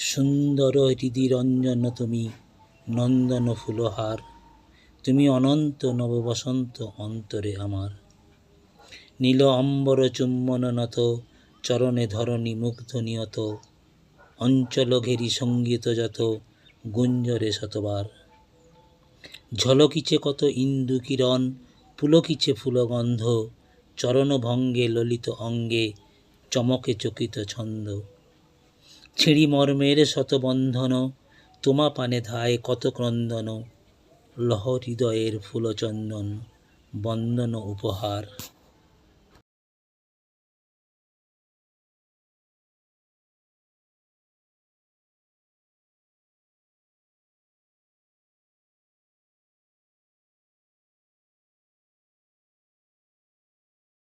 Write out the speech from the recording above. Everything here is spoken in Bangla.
সুন্দর হৃদিরঞ্জন তুমি, নন্দন ফুলহার, তুমি অনন্ত নববসন্ত অন্তরে আমার। নীল অম্বর চুম্বন নত, চরণে ধরণী মুগ্ধ নিয়ত, অঞ্চল ঘেরি সঙ্গীত যত, গুঞ্জরে শতবার। ঝলকিছে কত ইন্দু কিরণ, পুলকিছে ফুলগন্ধ, চরণ ভঙ্গে ললিত অঙ্গে, চমকে চকিত ছন্দ। ছিঁড়ি মর্মের শতবন্ধন, তোমা পানে ধায় কত ক্রন্দন, লহ হৃদয়ের ফুলচন্দন, বন্দন উপহার।